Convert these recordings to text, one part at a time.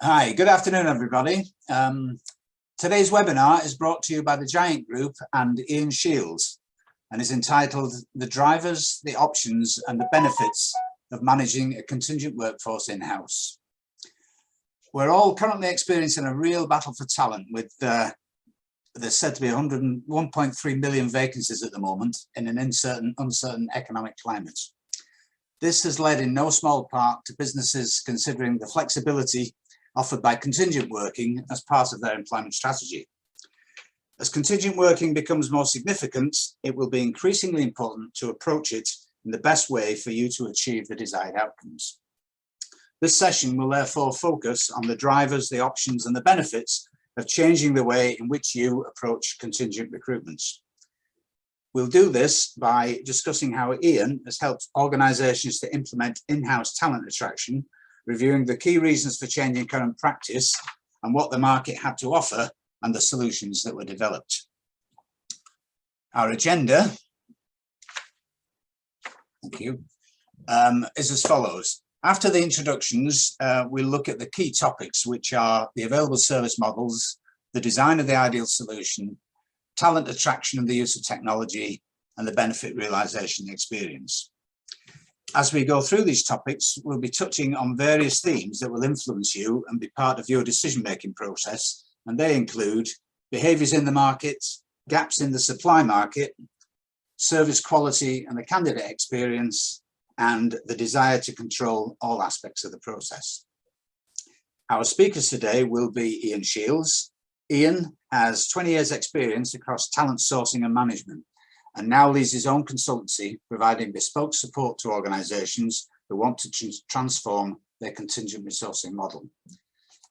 Hi, good afternoon, everybody. Today's webinar is brought to you by the Giant Group and Ian Shields and is entitled The Drivers, the Options and the Benefits of Managing a Contingent Workforce in-house. We're all currently experiencing a real battle for talent with there's said to be 1.3 million vacancies at the moment in an uncertain economic climate. This has led in no small part to businesses considering the flexibility offered by contingent working as part of their employment strategy. As contingent working becomes more significant, it will be increasingly important to approach it in the best way for you to achieve the desired outcomes. This session will therefore focus on the drivers, the options and the benefits of changing the way in which you approach contingent recruitments. We'll do this by discussing how Ian has helped organisations to implement in-house talent attraction, reviewing the key reasons for changing current practice and what the market had to offer and the solutions that were developed. Our agenda, thank you, is as follows. After the introductions, we'll look at the key topics, which are the available service models, the design of the ideal solution, talent attraction and the use of technology, and the benefit realisation experience. As we go through these topics, we'll be touching on various themes that will influence you and be part of your decision-making process, and they include behaviours in the market, gaps in the supply market, service quality and the candidate experience, and the desire to control all aspects of the process. Our speakers today will be Ian Shields. Ian has 20 years experience across talent sourcing and management, and now leads his own consultancy, providing bespoke support to organisations who want to transform their contingent resourcing model.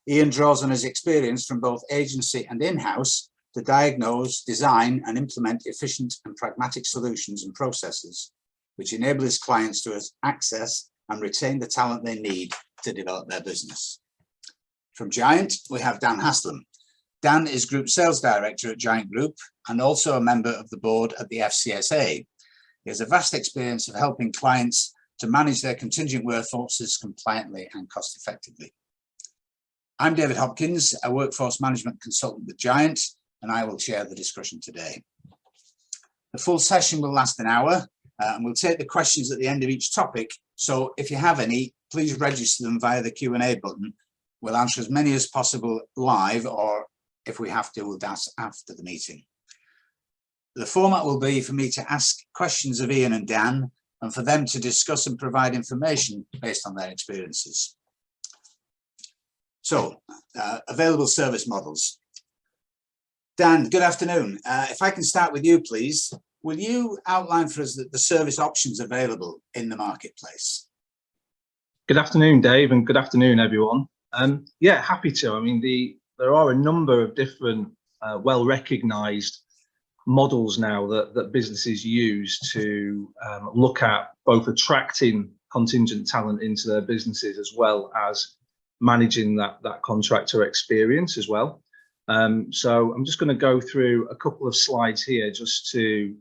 Ian draws on his experience from both agency and in-house to diagnose, design and implement efficient and pragmatic solutions and processes, which enable his clients to access and retain the talent they need to develop their business. From Giant, we have Dan Haslam. Dan is Group Sales Director at Giant Group and also a member of the board at the FCSA. He has a vast experience of helping clients to manage their contingent workforces compliantly and cost effectively. I'm David Hopkins, a workforce management consultant with Giant, and I will chair the discussion today. The full session will last an hour and we'll take the questions at the end of each topic. So if you have any, please register them via the Q&A button. We'll answer as many as possible live, or if we have to, we'll ask after the meeting. The format will be for me to ask questions of Ian and Dan and for them to discuss and provide information based on their experiences. So, available service models. Dan, good afternoon. If I can start with you, please. Will you outline for us the service options available in the marketplace? Good afternoon, Dave, and good afternoon, everyone. Yeah, happy to. I mean, there are a number of different well-recognised models now that businesses use to look at both attracting contingent talent into their businesses as well as managing that contractor experience as well. So I'm just going to go through a couple of slides here just to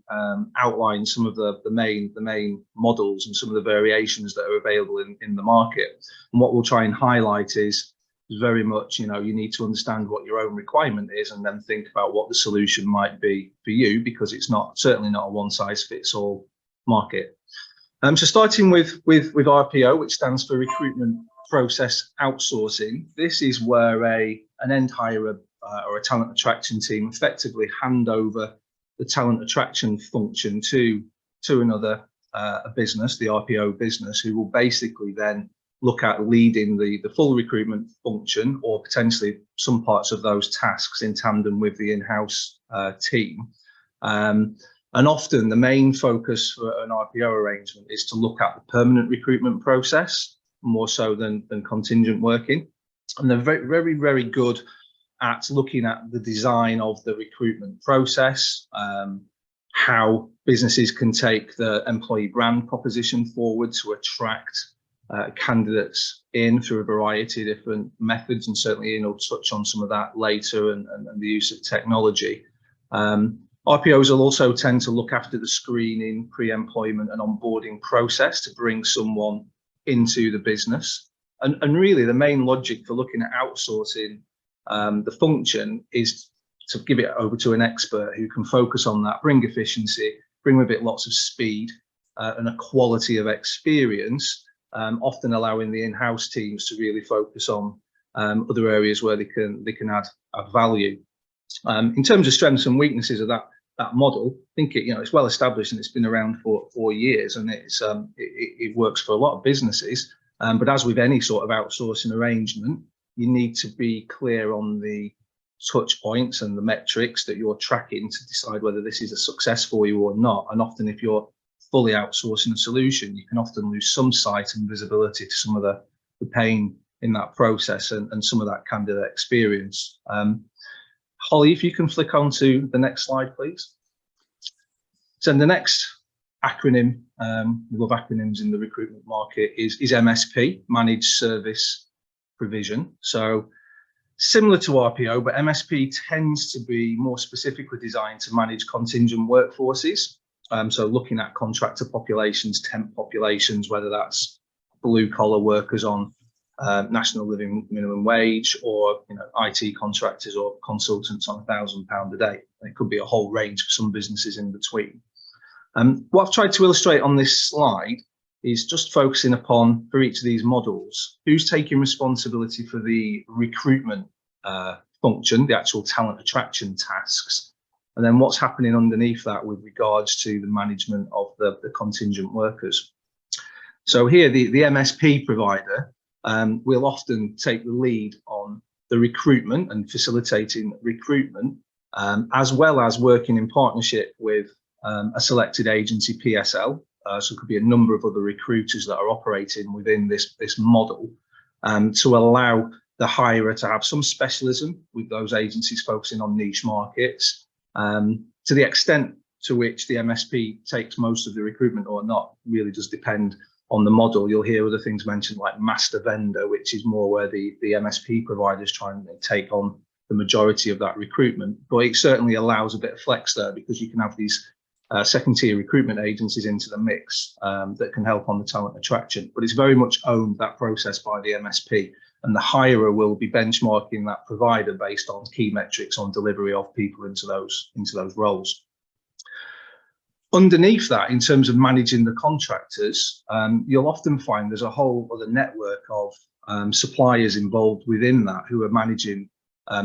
outline some of the main models and some of the variations that are available in the market. And what we'll try and highlight is very much, you need to understand what your own requirement is and then think about what the solution might be for you, because it's certainly not a one-size-fits-all market. So starting with RPO, which stands for Recruitment Process Outsourcing. This is where an end hirer or a talent attraction team effectively hand over the talent attraction function to another a business, the RPO business, who will basically then look at leading the full recruitment function, or potentially some parts of those tasks in tandem with the in-house team. And often the main focus for an RPO arrangement is to look at the permanent recruitment process, more so than contingent working. And they're very, very good at looking at the design of the recruitment process, how businesses can take the employee brand proposition forward to attract candidates in through a variety of different methods, and certainly Ian will touch on some of that later, and the use of technology. RPOs will also tend to look after the screening, pre-employment and onboarding process to bring someone into the business. And really the main logic for looking at outsourcing the function is to give it over to an expert who can focus on that, bring efficiency, bring with it lots of speed and a quality of experience, often allowing the in-house teams to really focus on other areas where they can add value. In terms of strengths and weaknesses of that model, I think it's well established and it's been around for 4 years, and it works for a lot of businesses. But as with any sort of outsourcing arrangement, you need to be clear on the touch points and the metrics that you're tracking to decide whether this is a success for you or not. And often if you're fully outsourcing a solution, you can often lose some sight and visibility to some of the pain in that process and some of that candidate experience. Holly, if you can flick on to the next slide, please. So the next acronym, we love acronyms in the recruitment market, is MSP, Managed Service Provision. So similar to RPO, but MSP tends to be more specifically designed to manage contingent workforces. So looking at contractor populations, temp populations, whether that's blue collar workers on national living minimum wage, or IT contractors or consultants on £1,000 a day. It could be a whole range for some businesses in between. What I've tried to illustrate on this slide is just focusing upon, for each of these models, who's taking responsibility for the recruitment function, the actual talent attraction tasks, and then what's happening underneath that with regards to the management of the contingent workers. So here, the MSP provider will often take the lead on the recruitment and facilitating recruitment, as well as working in partnership with a selected agency PSL. So it could be a number of other recruiters that are operating within this model, to allow the hirer to have some specialism with those agencies focusing on niche markets. To the extent to which the MSP takes most of the recruitment or not really does depend on the model. You'll hear other things mentioned like master vendor, which is more where the MSP providers try and take on the majority of that recruitment. But it certainly allows a bit of flex there, because you can have these second tier recruitment agencies into the mix that can help on the talent attraction. But it's very much owned, that process, by the MSP, and the hirer will be benchmarking that provider based on key metrics on delivery of people into those roles. Underneath that, in terms of managing the contractors, you'll often find there's a whole other network of suppliers involved within that who are managing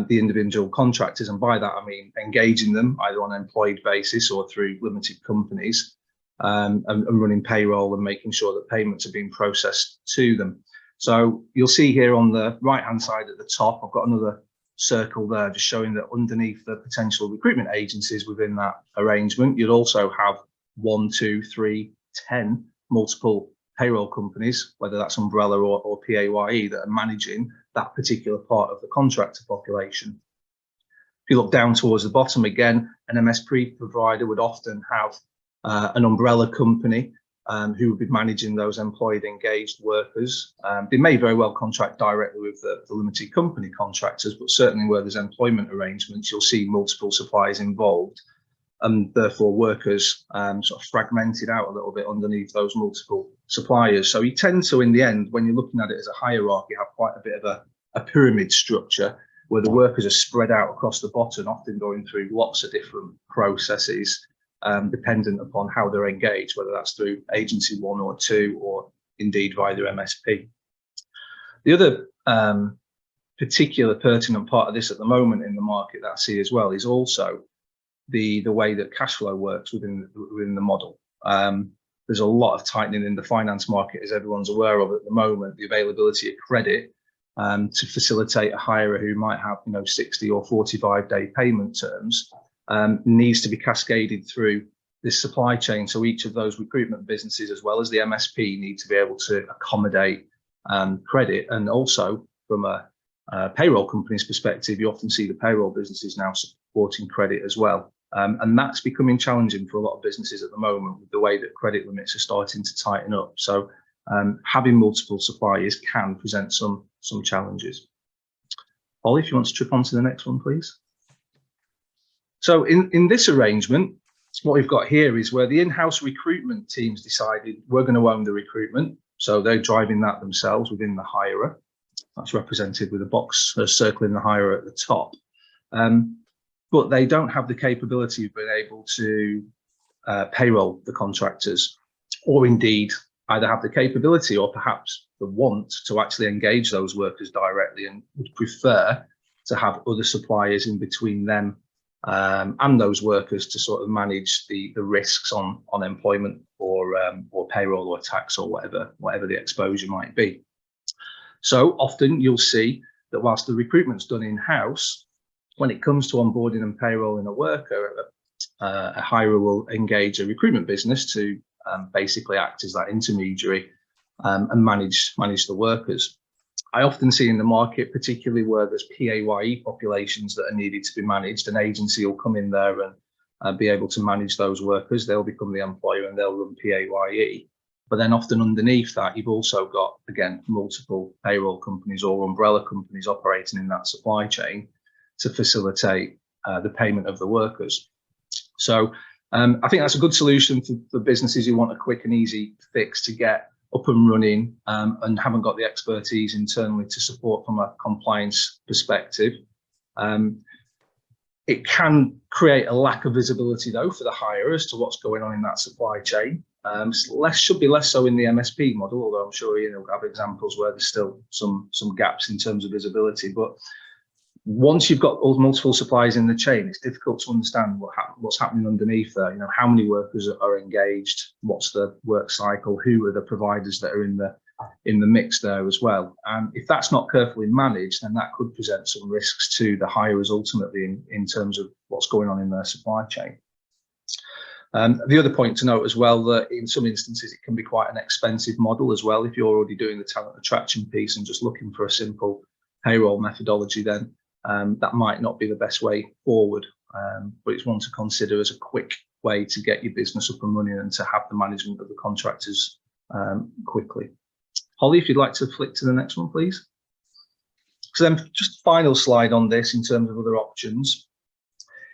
the individual contractors. And by that, I mean engaging them either on an employed basis or through limited companies, and running payroll and making sure that payments are being processed to them. So you'll see here on the right-hand side at the top, I've got another circle there just showing that underneath the potential recruitment agencies within that arrangement, you'd also have 1, 2, 3, 10 multiple payroll companies, whether that's umbrella or PAYE, that are managing that particular part of the contractor population. If you look down towards the bottom again, an MSP provider would often have an umbrella company who would be managing those employed engaged workers. They may very well contract directly with the limited company contractors, but certainly where there's employment arrangements, you'll see multiple suppliers involved, and therefore workers sort of fragmented out a little bit underneath those multiple suppliers. So you tend to, in the end, when you're looking at it as a hierarchy, have quite a bit of a pyramid structure where the workers are spread out across the bottom, often going through lots of different processes, dependent upon how they're engaged, whether that's through agency 1 or 2, or indeed via their MSP. The other particular pertinent part of this at the moment in the market that I see as well is also the way that cash flow works within the model. There's a lot of tightening in the finance market, as everyone's aware of at the moment. The availability of credit to facilitate a hirer who might have 60 or 45-day payment terms needs to be cascaded through this supply chain. So each of those recruitment businesses, as well as the MSP, need to be able to accommodate credit. And also from a payroll company's perspective, you often see the payroll businesses now supporting credit as well. And that's becoming challenging for a lot of businesses at the moment with the way that credit limits are starting to tighten up. So having multiple suppliers can present some challenges. Ollie, if you want to trip on to the next one, please. So in this arrangement, what we've got here is where the in-house recruitment teams decided we're going to own the recruitment. So they're driving that themselves within the hirer. That's represented with a box circling the hirer at the top. But they don't have the capability of being able to payroll the contractors, or indeed either have the capability or perhaps the want to actually engage those workers directly, and would prefer to have other suppliers in between them and those workers to sort of manage the risks on employment or payroll or tax or whatever the exposure might be. So often you'll see that whilst the recruitment's done in-house, when it comes to onboarding and payrolling a worker, a hirer will engage a recruitment business to basically act as that intermediary and manage the workers. I often see in the market, particularly where there's PAYE populations that are needed to be managed, an agency will come in there and be able to manage those workers. They'll become the employer and they'll run PAYE. But then often underneath that, you've also got, again, multiple payroll companies or umbrella companies operating in that supply chain to facilitate the payment of the workers. So I think that's a good solution for businesses who want a quick and easy fix to get up and running and haven't got the expertise internally to support from a compliance perspective. It can create a lack of visibility though for the hirer as to what's going on in that supply chain. Should be less so in the MSP model, although I'm sure Ian will have examples where there's still some gaps in terms of visibility. But once you've got all multiple suppliers in the chain, it's difficult to understand what's happening underneath there. You know, how many workers are engaged, what's the work cycle, who are the providers that are in the mix there as well. And if that's not carefully managed, then that could present some risks to the hirers ultimately in terms of what's going on in their supply chain. The other point to note as well, that in some instances it can be quite an expensive model as well. If you're already doing the talent attraction piece and just looking for a simple payroll methodology, then that might not be the best way forward, but it's one to consider as a quick way to get your business up and running and to have the management of the contractors quickly. Holly, if you'd like to flick to the next one, please. So then just final slide on this in terms of other options.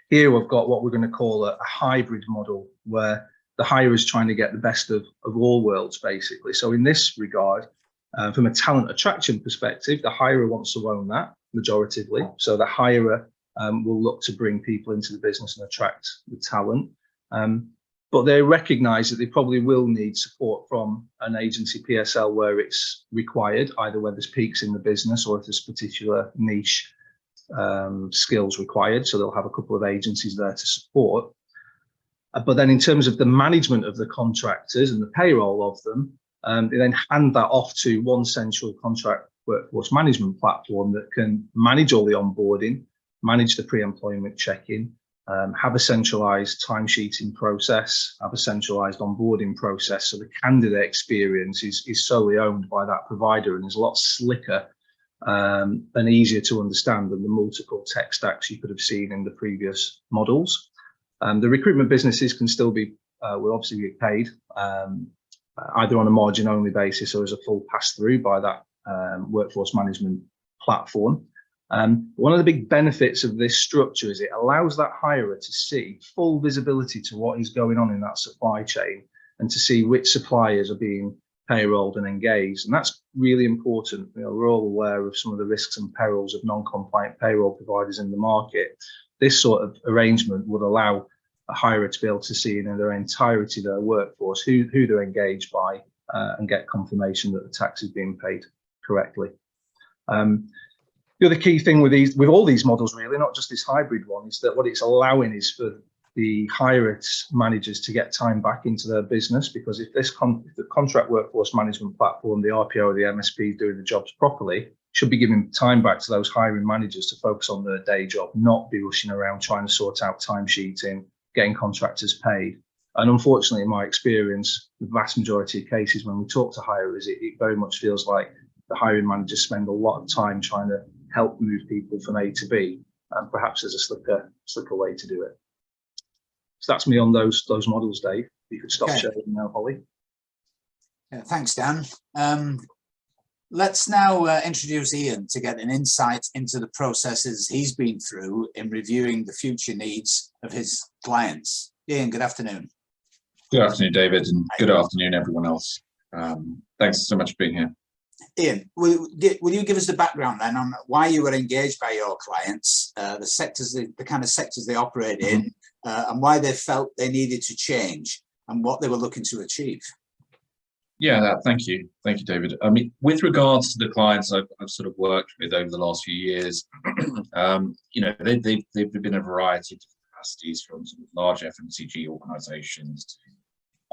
Here we've got what we're going to call a hybrid model, where the hirer is trying to get the best of all worlds, basically. So in this regard, from a talent attraction perspective, the hirer wants to own that majoritively. So the hirer will look to bring people into the business and attract the talent. But they recognise that they probably will need support from an agency PSL where it's required, either where there's peaks in the business or if there's particular niche skills required. So they'll have a couple of agencies there to support. But then in terms of the management of the contractors and the payroll of them, they then hand that off to one central contract workforce management platform that can manage all the onboarding, manage the pre-employment check-in, have a centralized timesheeting process, have a centralized onboarding process. So the candidate experience is solely owned by that provider and is a lot slicker and easier to understand than the multiple tech stacks you could have seen in the previous models. The recruitment businesses can still be, will obviously get paid either on a margin only basis or as a full pass through by that workforce management platform. One of the big benefits of this structure is it allows that hirer to see full visibility to what is going on in that supply chain and to see which suppliers are being payrolled and engaged. And that's really important. You know, we're all aware of some of the risks and perils of non-compliant payroll providers in the market. This sort of arrangement would allow a hirer to be able to see in their entirety their workforce, who they're engaged by, and get confirmation that the tax is being paid correctly. The other key thing with all these models, really, not just this hybrid one, is that what it's allowing is for the hirer managers to get time back into their business, because if the contract workforce management platform, the RPO or the MSP is doing the jobs properly, should be giving time back to those hiring managers to focus on their day job, not be rushing around trying to sort out timesheeting, getting contractors paid. And unfortunately, in my experience, the vast majority of cases when we talk to hirers, it very much feels like the hiring managers spend a lot of time trying to help move people from A to B, and perhaps there's a slicker way to do it. So that's me on those models, Dave. You could stop sharing now, Holly. Yeah, thanks, Dan. Let's now introduce Ian to get an insight into the processes he's been through in reviewing the future needs of his clients. Ian, good afternoon. Good afternoon, David, and good afternoon, everyone else. Thanks so much for being here. Ian, will you give us the background then on why you were engaged by your clients, the sectors, the kind of sectors they operate in, and why they felt they needed to change and what they were looking to achieve? Yeah, thank you, David. I mean, with regards to the clients I've sort of worked with over the last few years, you know, they've been a variety of capacities, from sort of large FMCG organisations to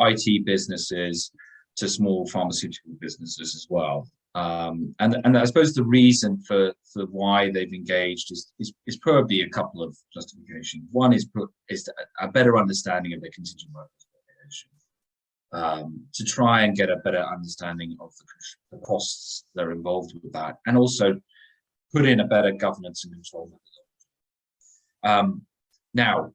IT businesses to small pharmaceutical businesses as well. And I suppose the reason for why they've engaged is probably a couple of justifications. One is a better understanding of their contingent workers population, to try and get a better understanding of the costs that are involved with that, and also put in a better governance and control methodology. Now,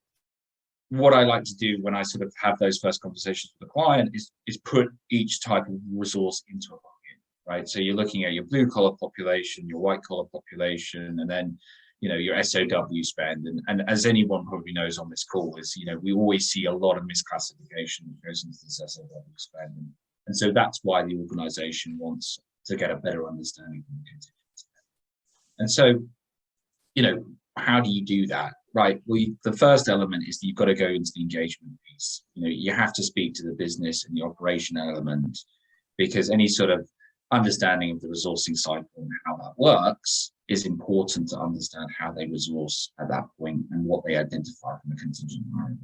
what I like to do when I sort of have those first conversations with the client is put each type of resource into a bucket. Right, so you're looking at your blue collar population, your white collar population, and then, you know, your SOW spend. And as anyone probably knows on this call, is, you know, we always see a lot of misclassification that goes into this SOW spend, and so that's why the organisation wants to get a better understanding of the contingent spend. And so, you know, how do you do that? Right, well, the first element is that you've got to go into the engagement piece. You know, you have to speak to the business and the operation element, because any sort of understanding of the resourcing cycle and how that works is important to understand how they resource at that point and what they identify from a contingent hiring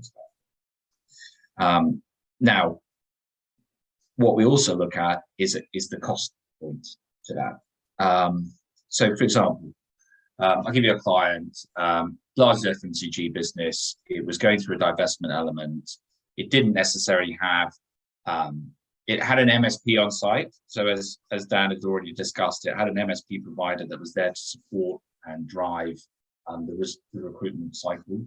perspective. Now, what we also look at is the cost point to that. So, for example, I'll give you a client, large FMCG business. It was going through a divestment element. It didn't necessarily have it had an MSP on site. So as Dan had already discussed, it had an MSP provider that was there to support and drive the recruitment cycle.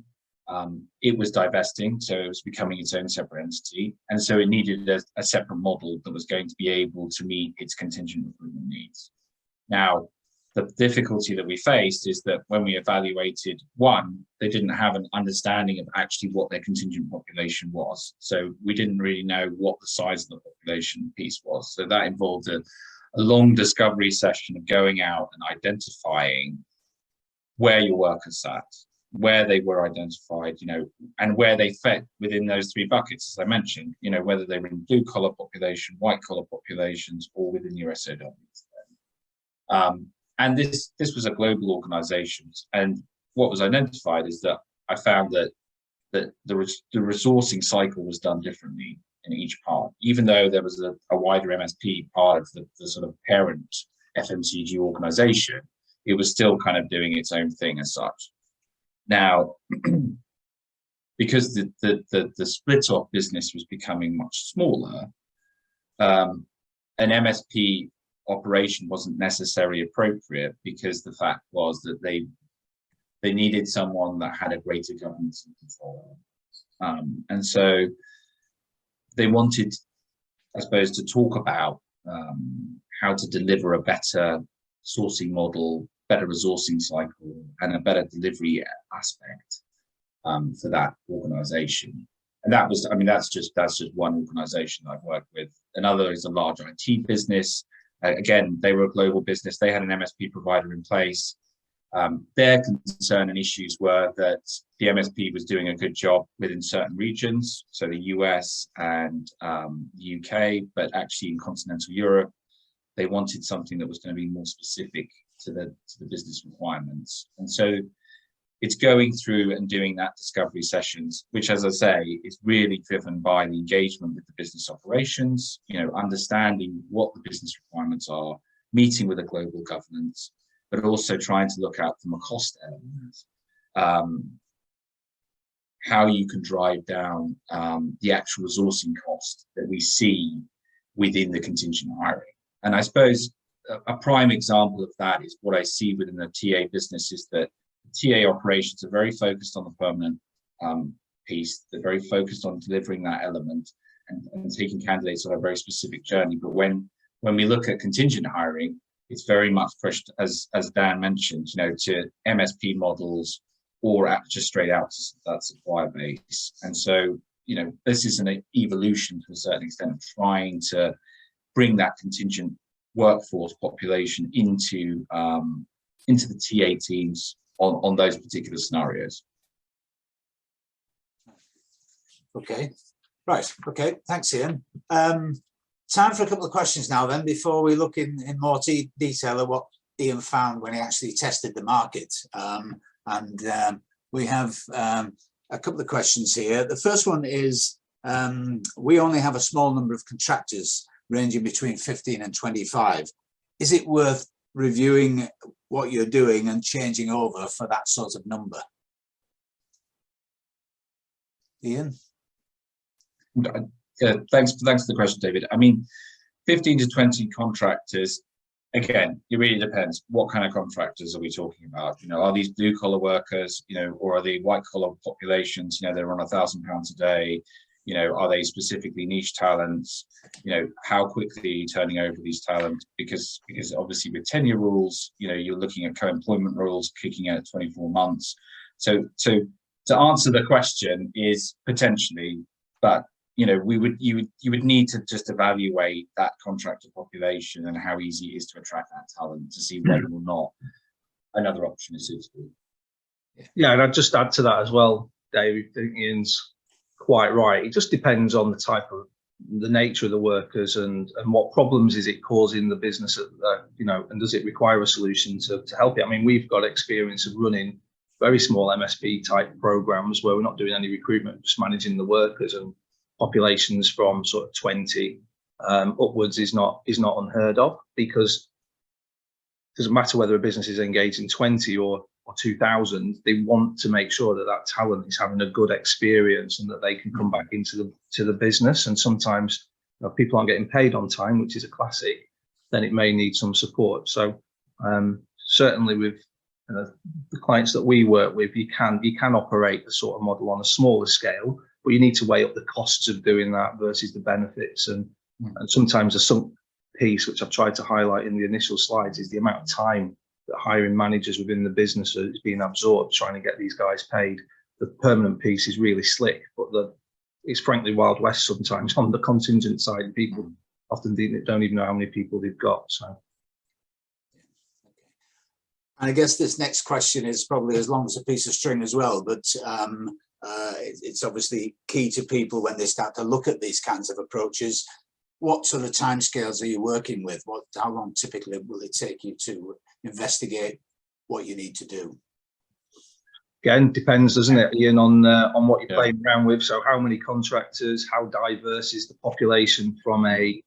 It was divesting, so it was becoming its own separate entity. And so it needed a separate model that was going to be able to meet its contingent recruitment needs. Now, the difficulty that we faced is that when we evaluated, one, they didn't have an understanding of actually what their contingent population was. So we didn't really know what the size of the population piece was. So that involved a long discovery session of going out and identifying where your workers sat, where they were identified, you know, and where they fit within those three buckets, as I mentioned, you know, whether they were in blue collar population, white collar populations, or within your SOWs. And this was a global organization. And what was identified is that I found that the resourcing cycle was done differently in each part, even though there was a wider MSP part of the sort of parent FMCG organization, it was still kind of doing its own thing as such. Now, because the split off business was becoming much smaller, an MSP operation wasn't necessarily appropriate, because the fact was that they needed someone that had a greater governance and control. And so they wanted, I suppose, to talk about how to deliver a better sourcing model, better resourcing cycle, and a better delivery aspect for that organization. And that was, I mean, that's just one organization I've worked with. Another is a large IT business. Again, they were a global business. They had an MSP provider in place. Their concern and issues were that the MSP was doing a good job within certain regions, so the US and the UK, but actually in continental Europe, they wanted something that was going to be more specific to the business requirements. And so it's going through and doing that discovery sessions, which, as I say, is really driven by the engagement with the business operations, you know, understanding what the business requirements are, meeting with a global governance, but also trying to look at from a cost element, how you can drive down the actual resourcing cost that we see within the contingent hiring. And I suppose a prime example of that is what I see within the TA business is that TA operations are very focused on the permanent piece. They're very focused on delivering that element and taking candidates on a very specific journey. But when we look at contingent hiring, it's very much pushed, as Dan mentioned, you know, to MSP models or just straight out to that supplier base. And so, you know, this is an evolution to a certain extent of trying to bring that contingent workforce population into the TA teams on those particular scenarios. Okay, right. Okay, thanks, Ian. Time for a couple of questions now then, before we look in more detail at what Ian found when he actually tested the market. We have a couple of questions here. The first one is, we only have a small number of contractors ranging between 15 and 25. Is it worth reviewing what you're doing and changing over for that sort of number? Ian? Thanks for the question, David. I mean, 15 to 20 contractors, again, it really depends. What kind of contractors are we talking about? You know, are these blue collar workers, you know, or are they white collar populations? You know, they're on £1,000 a day. You know, are they specifically niche talents? You know, how quickly are you turning over these talents? Because obviously with tenure rules, you know, you're looking at co-employment rules kicking out 24 months. So to answer the question is potentially, but you know, you would need to just evaluate that contractor population and how easy it is to attract that talent to see whether or not another option is suitable. Yeah, and I'd just add to that as well, Dave. I think Ian's quite right. It just depends on the type of, the nature of the workers and what problems is it causing the business, you know, and does it require a solution to help it? I mean, we've got experience of running very small MSP type programs where we're not doing any recruitment, just managing the workers, and populations from sort of 20 upwards is not unheard of, because it doesn't matter whether a business is engaged in 20 or 2,000, they want to make sure that that talent is having a good experience and that they can come back into the business. And sometimes, you know, people aren't getting paid on time, which is a classic, then it may need some support. So certainly with the clients that we work with, you can operate a sort of model on a smaller scale, but you need to weigh up the costs of doing that versus the benefits. And sometimes a sunk piece, which I've tried to highlight in the initial slides, is the amount of time that hiring managers within the business is being absorbed trying to get these guys paid. The permanent piece is really slick, but it's frankly Wild West sometimes on the contingent side. People often don't even know how many people they've got. So. And I guess this next question is probably as long as a piece of string as well, but it's obviously key to people when they start to look at these kinds of approaches. What sort of timescales are you working with? How long typically will it take you to investigate what you need to do? Again, depends, doesn't it, Ian, on what you're playing around with. So how many contractors, how diverse is the population from a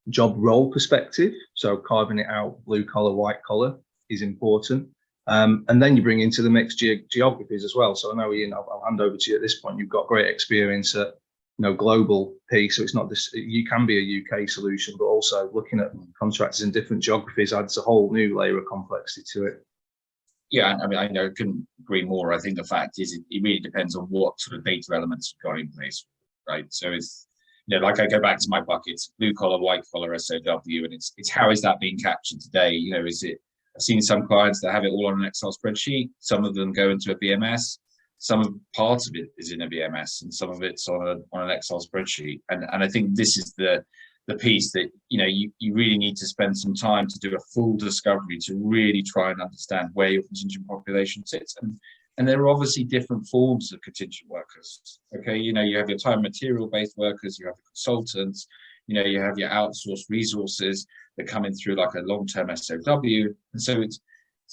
job role perspective? So carving it out, blue collar, white collar is important. And then you bring into the mix geographies as well. So I know, Ian, I'll hand over to you at this point. You've got great experience at, you know, global piece. So it's not this, you can be a UK solution, but also looking at contractors in different geographies adds a whole new layer of complexity to it. Yeah, I mean, I couldn't agree more. I think the fact is it really depends on what sort of data elements you've got in place, right? So it's, you know, like I go back to my buckets, blue collar, white collar, SOW, and it's how is that being captured today? You know, is it, I've seen some clients that have it all on an Excel spreadsheet. Some of them go into a VMS. Some parts of it is in a VMS, and some of it's on an Excel spreadsheet. And I think this is the piece that, you know, you really need to spend some time to do a full discovery to really try and understand where your contingent population sits. And there are obviously different forms of contingent workers. Okay, you know, you have your time material based workers, you have the consultants, you know, you have your outsourced resources that come in through like a long-term SOW. And so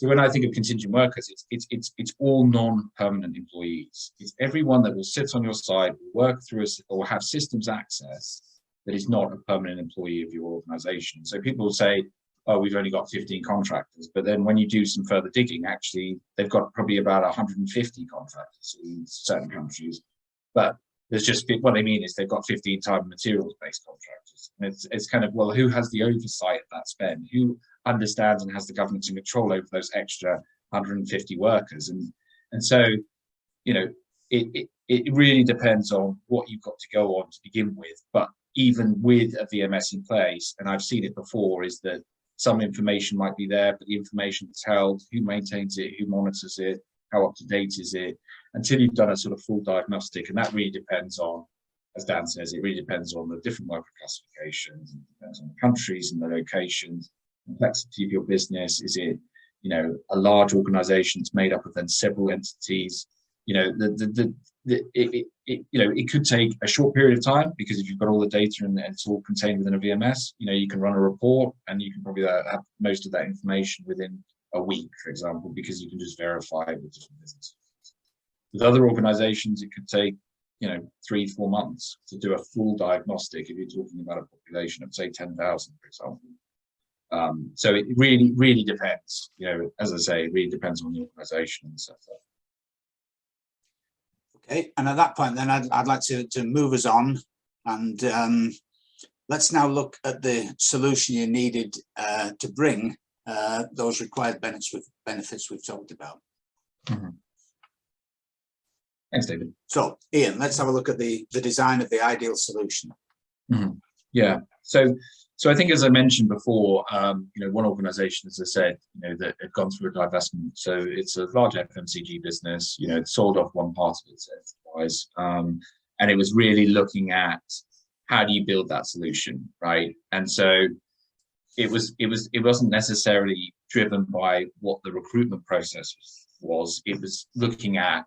when I think of contingent workers, it's all non-permanent employees. It's everyone that will sit on your side, work through or have systems access that is not a permanent employee of your organization. So people will say, oh, we've only got 15 contractors. But then when you do some further digging, actually, they've got probably about 150 contractors in certain countries. But there's just, what they mean is they've got 15 time and materials based contractors. And it's kind of, well, who has the oversight of that spend? Who understands and has the governance and control over those extra 150 workers? And so, you know, it really depends on what you've got to go on to begin with. But even with a VMS in place, and I've seen it before, is that some information might be there, but the information that's held, who maintains it, who monitors it, how up to date is it, until you've done a sort of full diagnostic. And that really depends on as Dan says, it really depends on the different worker classifications, it depends on the countries and the locations, complexity of your business. Is it, you know, a large organization that's made up of then several entities? You know, it could take a short period of time, because if you've got all the data and it's all contained within a VMS, you know, you can run a report and you can probably have most of that information within a week, for example, because you can just verify with different businesses. With other organizations, it could take, you know, 3-4 months to do a full diagnostic if you're talking about a population of, say, 10,000, for example. So it really depends. You know, as I say, it really depends on the organization and stuff. Okay, and at that point then I'd like to move us on, and let's now look at the solution you needed to bring those required benefits we've talked about. Mm-hmm. Thanks, David. So, Ian, let's have a look at the design of the ideal solution. Mm-hmm. Yeah. So I think, as I mentioned before, you know, one organisation, as I said, you know, that had gone through a divestment. So it's a large FMCG business. You know, it sold off one part of its enterprise, and it was really looking at how do you build that solution, right? And so it wasn't necessarily driven by what the recruitment process was. It was looking at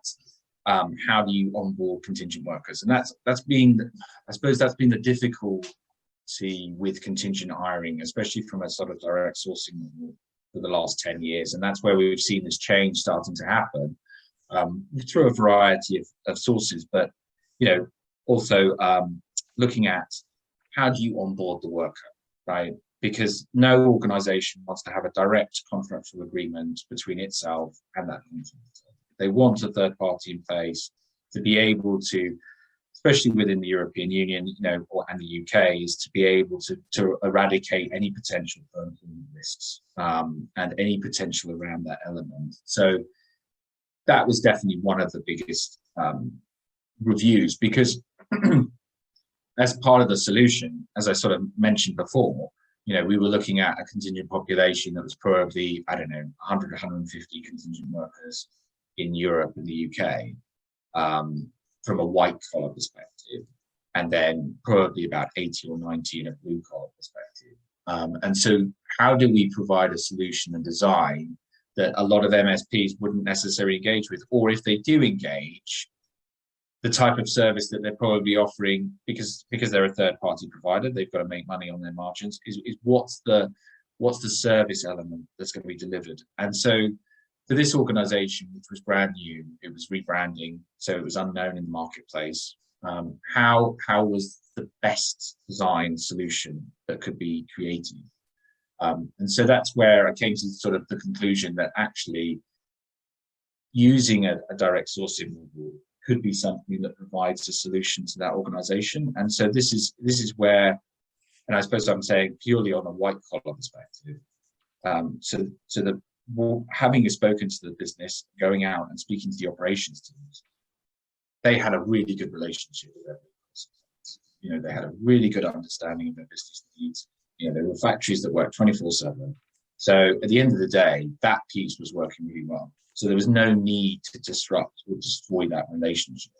how do you onboard contingent workers, and that's been, I suppose, that's been the difficulty with contingent hiring, especially from a sort of direct sourcing model for the last 10 years, and that's where we've seen this change starting to happen through a variety of sources. But you know, also looking at how do you onboard the worker, right? Because no organization wants to have a direct contractual agreement between itself and that contractor. They want a third party in place to be able to, especially within the European Union, you know, and the UK, is to be able to eradicate any potential for employment risks and any potential around that element. So that was definitely one of the biggest reviews, because as part of the solution, as I sort of mentioned before, you know, we were looking at a contingent population that was probably, I don't know, 100, 150 contingent workers in Europe and the UK from a white collar perspective, and then probably about 80 or 90 in a blue collar perspective. And so how do we provide a solution and design that a lot of MSPs wouldn't necessarily engage with, or if they do engage, the type of service that they're probably offering, because they're a third party provider, they've got to make money on their margins, is what's the service element that's going to be delivered. And so for this organization, which was brand new, it was rebranding, so it was unknown in the marketplace, how was the best design solution that could be created? And so that's where I came to sort of the conclusion that actually using a direct sourcing model could be something that provides a solution to that organization. And so this is where, and I suppose I'm saying purely on a white collar perspective, having spoken to the business, going out and speaking to the operations teams, they had a really good relationship with their business. You know, they had a really good understanding of their business needs. You know, there were factories that worked 24/7. So at the end of the day, that piece was working really well. So there was no need to disrupt or destroy that relationship.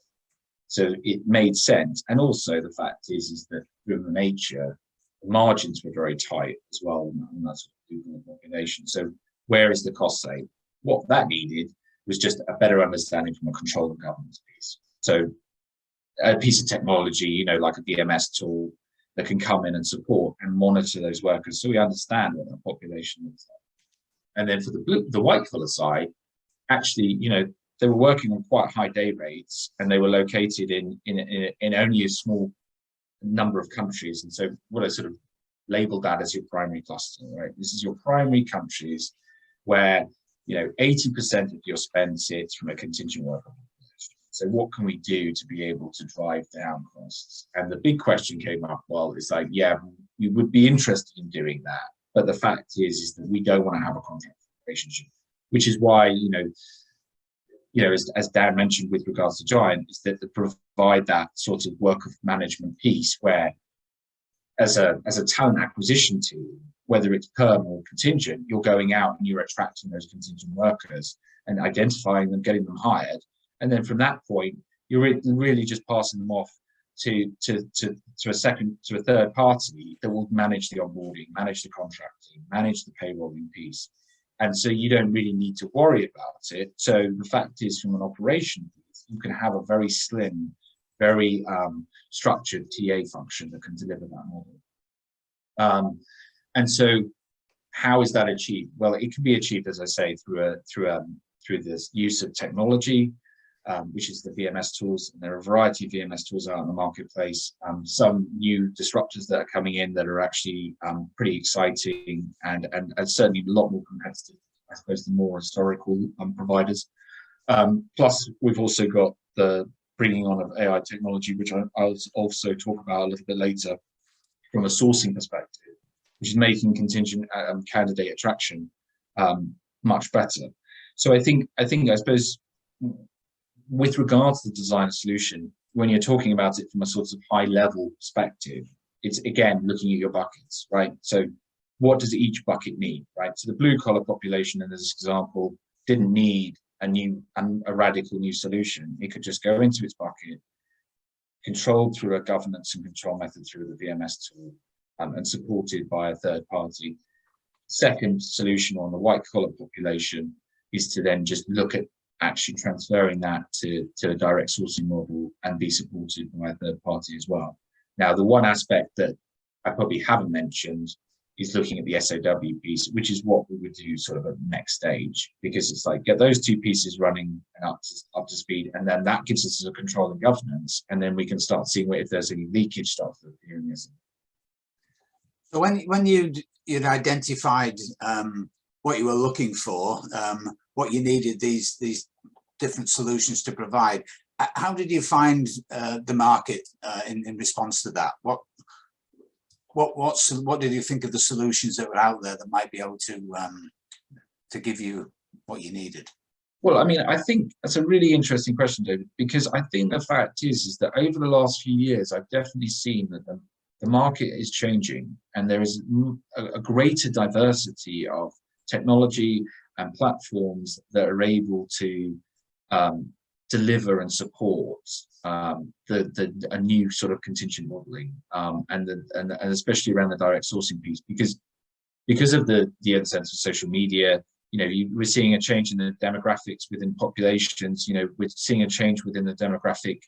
So it made sense. And also the fact is that through the nature, the margins were very tight as well on that sort of population. So where is the cost save? What that needed was just a better understanding from a control and governance piece. So a piece of technology, you know, like a DMS tool that can come in and support and monitor those workers, so we understand what the population looks like. And then for the white collar side, actually, you know, they were working on quite high day rates, and they were located in only a small number of countries. And so what I sort of labeled that as your primary cluster, right? This is your primary countries where, you know, 80% of your spend sits from a contingent worker population. So what can we do to be able to drive down costs? And the big question came up, well, it's like, yeah, we would be interested in doing that. But the fact is that we don't want to have a contract relationship, which is why, you know, as Dan mentioned with regards to Giant, is that they provide that sort of work of management piece where, as a talent acquisition tool, whether it's perm or contingent, you're going out and you're attracting those contingent workers and identifying them, getting them hired. And then from that point, you're really just passing them off to a third party that will manage the onboarding, manage the contracting, manage the payrolling piece. And so you don't really need to worry about it. So the fact is, from an operation piece, you can have a very slim, very structured TA function that can deliver that model. And so how is that achieved? Well, it can be achieved, as I say, through this use of technology, which is the VMS tools. And there are a variety of VMS tools out in the marketplace. Some new disruptors that are coming in that are actually pretty exciting and certainly a lot more competitive, I suppose, than more historical providers. Plus, we've also got the bringing on of AI technology, which I'll also talk about a little bit later from a sourcing perspective, which is making contingent candidate attraction much better. So I suppose, with regards to the design solution, when you're talking about it from a sort of high level perspective, it's again looking at your buckets, right? So what does each bucket need, right? So the blue collar population, in this example, didn't need a radical new solution. It could just go into its bucket, controlled through a governance and control method through the VMS tool, and supported by a third party. Second solution on the white collar population is to then just look at actually transferring that to a direct sourcing model and be supported by a third party as well. Now, the one aspect that I probably haven't mentioned is looking at the SOW piece, which is what we would do sort of at the next stage, because it's like get those two pieces running and up to speed, and then that gives us a control and governance, and then we can start seeing if there's any leakage stuff that appearing. So when you'd identified what you were looking for, what you needed these different solutions to provide, how did you find the market in response to that? What did you think of the solutions that were out there that might be able to give you what you needed? Well, I mean, I think that's a really interesting question, David, because I think the fact is that over the last few years, I've definitely seen that the market is changing, and there is a greater diversity of technology and platforms that are able to deliver and support a new sort of contingent modeling, and especially around the direct sourcing piece, because of the sense of social media. We're seeing a change in the demographics within populations. We're seeing a change within the demographic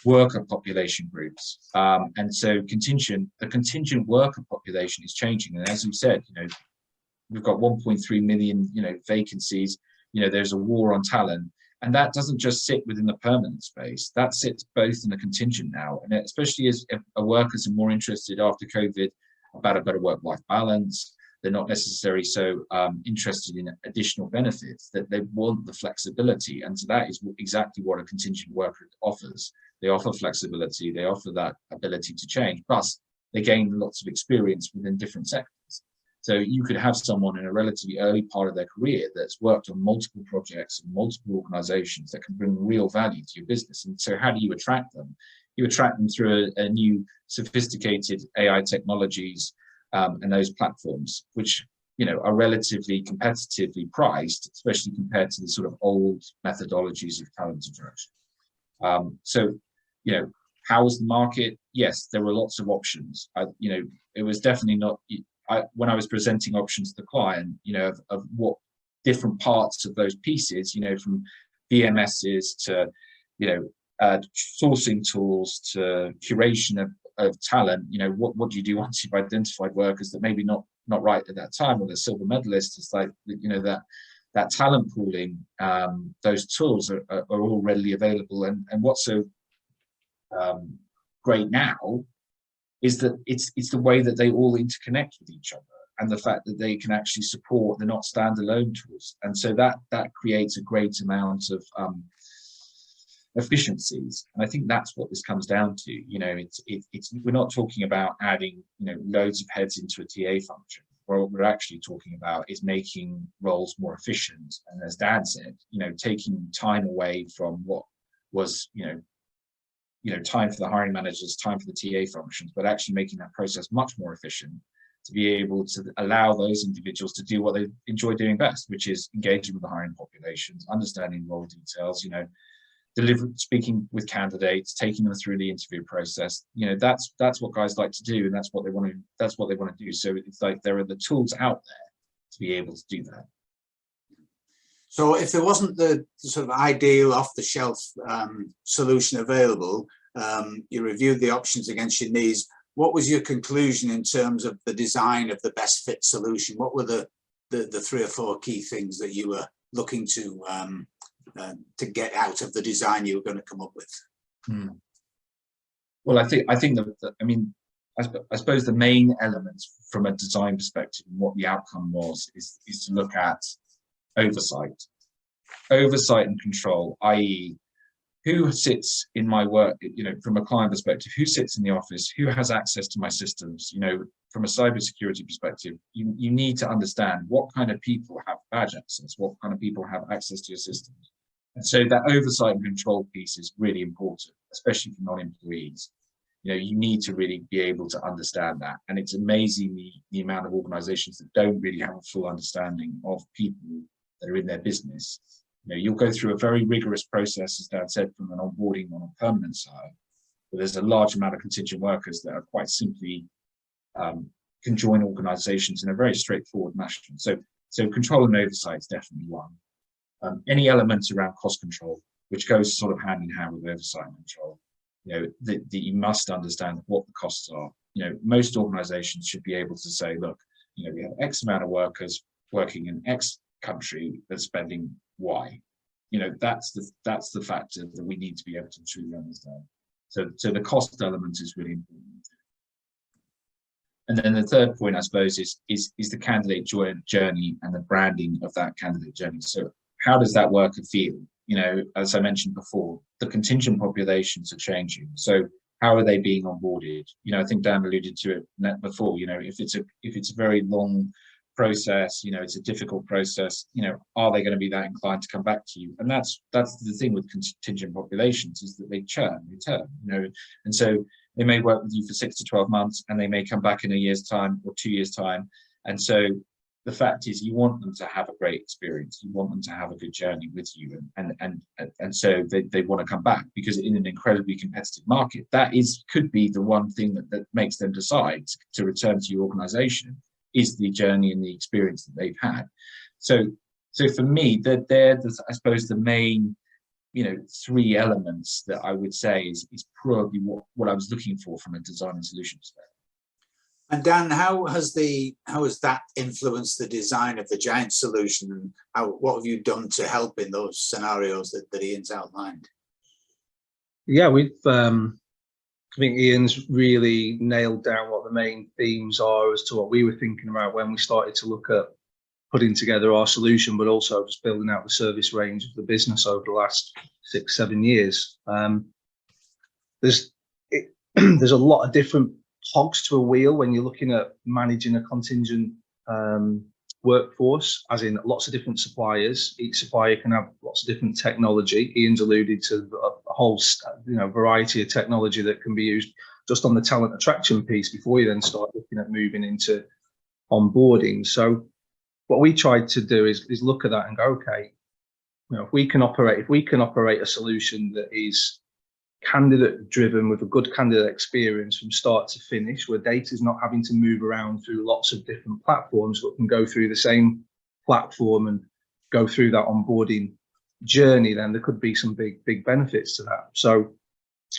worker population groups, and so the contingent worker population is changing. And as you said, we've got 1.3 million vacancies. There's a war on talent, and that doesn't just sit within the permanent space. That sits both in the contingent now, and especially as workers are more interested after COVID about a better work-life balance. They're not necessarily so interested in additional benefits, that they want the flexibility. And so that is exactly what a contingent worker offers. They offer flexibility, they offer that ability to change, plus they gain lots of experience within different sectors. So you could have someone in a relatively early part of their career that's worked on multiple projects and multiple organizations that can bring real value to your business. And so how do you attract them? You attract them through a new sophisticated AI technologies, and those platforms, which are relatively competitively priced, especially compared to the sort of old methodologies of talent attraction. So how was the market? Yes, there were lots of options. It was definitely not. When I was presenting options to the client, of what different parts of those pieces, from VMSs to sourcing tools to curation of talent, what do you do once you've identified workers that maybe not right at that time, or the silver medalist? It's like that talent pooling, those tools are all readily available. And what's so great now is that it's the way that they all interconnect with each other, and the fact that they can actually support, they're not standalone tools. And so that creates a great amount of efficiencies. And I think that's what this comes down to. We're not talking about adding loads of heads into a TA function. What we're actually talking about is making roles more efficient, and as Dan said, taking time away from what was time for the hiring managers, time for the TA functions, but actually making that process much more efficient, to be able to allow those individuals to do what they enjoy doing best, which is engaging with the hiring populations, understanding role details, speaking with candidates, taking them through the interview process. You know, that's what guys like to do, and that's what they want to do. So it's like there are the tools out there to be able to do that. So if there wasn't the sort of ideal off-the-shelf solution available, you reviewed the options against your needs. What was your conclusion in terms of the design of the best fit solution? What were the 3 or 4 key things that you were looking to get out of the design you were going to come up with? Well, I think that I mean, I suppose the main elements from a design perspective and what the outcome was is to look at oversight and control, i.e. who sits in my work, you know, from a client perspective, who sits in the office, who has access to my systems. You know, from a cybersecurity perspective, you need to understand what kind of people have badge access, what kind of people have access to your systems. And so that oversight and control piece is really important, especially for non-employees. You know, you need to really be able to understand that. And it's amazing the amount of organizations that don't really have a full understanding of people that are in their business. You know, you'll go through a very rigorous process, as Dan said, from an onboarding on a permanent side, but there's a large amount of contingent workers that are quite simply can join organizations in a very straightforward fashion. So control and oversight is definitely one. Any elements around cost control, which goes sort of hand in hand with oversight and control, you know, that you must understand what the costs are. You know, most organizations should be able to say, look, you know, we have X amount of workers working in X country that's spending Y. You know, that's the factor that we need to be able to truly understand. So the cost element is really important. And then the third point, I suppose, is the candidate journey and the branding of that candidate journey. So how does that worker feel? You know, as I mentioned before, the contingent populations are changing. So how are they being onboarded? You know, I think Dan alluded to it before. You know, if it's a very long process, you know, it's a difficult process, you know, are they going to be that inclined to come back to you? And that's the thing with contingent populations, is that they return, you know, and so they may work with you for 6 to 12 months and they may come back in a year's time or 2 years time. And so the fact is, you want them to have a great experience, you want them to have a good journey with you, and so they want to come back, because in an incredibly competitive market, that could be the one thing that makes them decide to return to your organization, is the journey and the experience that they've had. So for me, they're I suppose the main, you know, 3 elements that I would say is probably what I was looking for from a design and solution perspective. And Dan, how has that influenced the design of the Giant solution, and what have you done to help in those scenarios that Ian's outlined? Yeah, I think Ian's really nailed down what the main themes are as to what we were thinking about when we started to look at putting together our solution, but also just building out the service range of the business over the last 6-7 years. There's a lot of different cogs to a wheel when you're looking at managing a contingent workforce, as in lots of different suppliers. Each supplier can have lots of different technology. Ian's alluded to a whole variety of technology that can be used just on the talent attraction piece before you then start looking at moving into onboarding. So what we tried to do is look at that and go, okay, you know, if we can operate a solution that is candidate driven with a good candidate experience from start to finish, where data is not having to move around through lots of different platforms, but can go through the same platform and go through that onboarding journey, then there could be some big benefits to that. So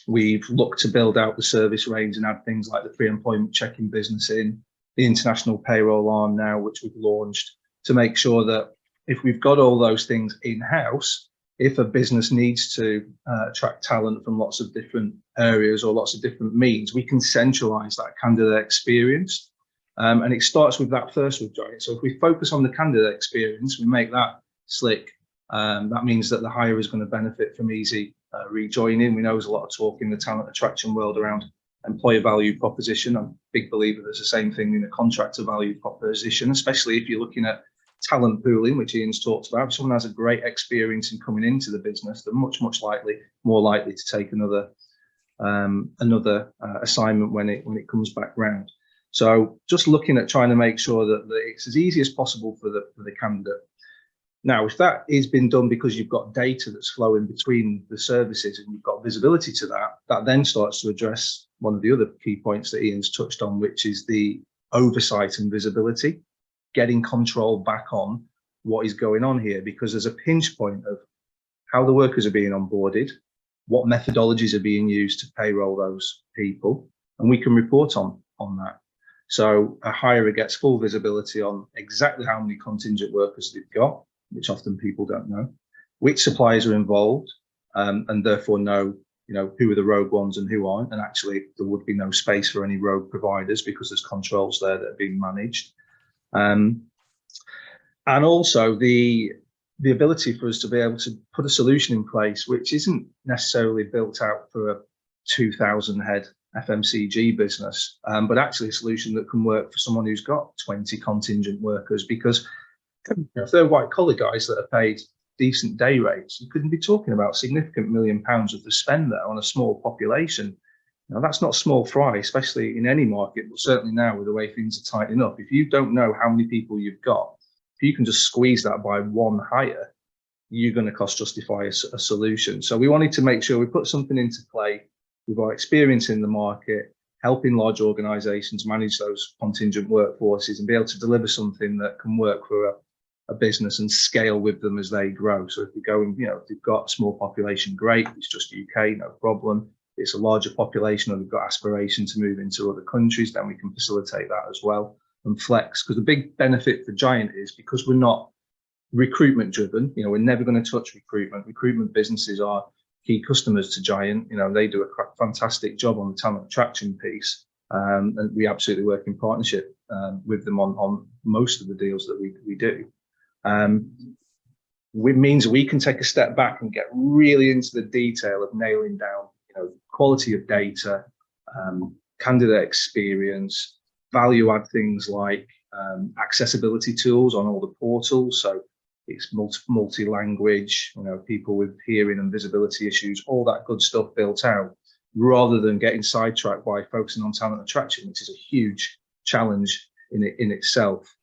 we've looked to build out the service range and add things like the pre-employment checking business in, the international payroll arm now, which we've launched, to make sure that if we've got all those things in-house, if a business needs to attract talent from lots of different areas or lots of different means, we can centralize that candidate experience. And it starts with that first with Giant. So if we focus on the candidate experience, we make that slick, that means that the hire is going to benefit from easy rejoining. We know there's a lot of talk in the talent attraction world around employer value proposition. I'm a big believer there's the same thing in the contractor value proposition, especially if you're looking at talent pooling, which Ian's talked about. If someone has a great experience in coming into the business, they're much more likely to take another assignment when it comes back round. So just looking at trying to make sure that it's as easy as possible for the candidate. Now, if that is been done because you've got data that's flowing between the services and you've got visibility to that, that then starts to address one of the other key points that Ian's touched on, which is the oversight and visibility, getting control back on what is going on here, because there's a pinch point of how the workers are being onboarded, what methodologies are being used to payroll those people, and we can report on that. So a hirer gets full visibility on exactly how many contingent workers they've got, which often people don't know, which suppliers are involved, and therefore know, who are the rogue ones and who aren't. And actually, there would be no space for any rogue providers because there's controls there that are being managed. And also the ability for us to be able to put a solution in place, which isn't necessarily built out for a 2,000 head FMCG business, but actually a solution that can work for someone who's got 20 contingent workers, because if they're white collar guys that are paid decent day rates, you couldn't be talking about significant £1 million of the spend there on a small population. Now, that's not small fry, especially in any market, but certainly now with the way things are tightening up. If you don't know how many people you've got, if you can just squeeze that by one hire, you're going to cost justify a solution. So we wanted to make sure we put something into play with our experience in the market, helping large organizations manage those contingent workforces and be able to deliver something that can work for a business and scale with them as they grow. So if we go and, if they've got a small population, great. If it's just UK, no problem. If it's a larger population or they've got aspiration to move into other countries, then we can facilitate that as well and flex. Because the big benefit for Giant is because we're not recruitment driven, we're never going to touch recruitment. Recruitment businesses are key customers to Giant. They do a fantastic job on the talent attraction piece. And we absolutely work in partnership with them on most of the deals that we do. It means we can take a step back and get really into the detail of nailing down, quality of data, candidate experience, value add things like accessibility tools on all the portals. So it's multi-language, people with hearing and visibility issues, all that good stuff built out, rather than getting sidetracked by focusing on talent attraction, which is a huge challenge in itself.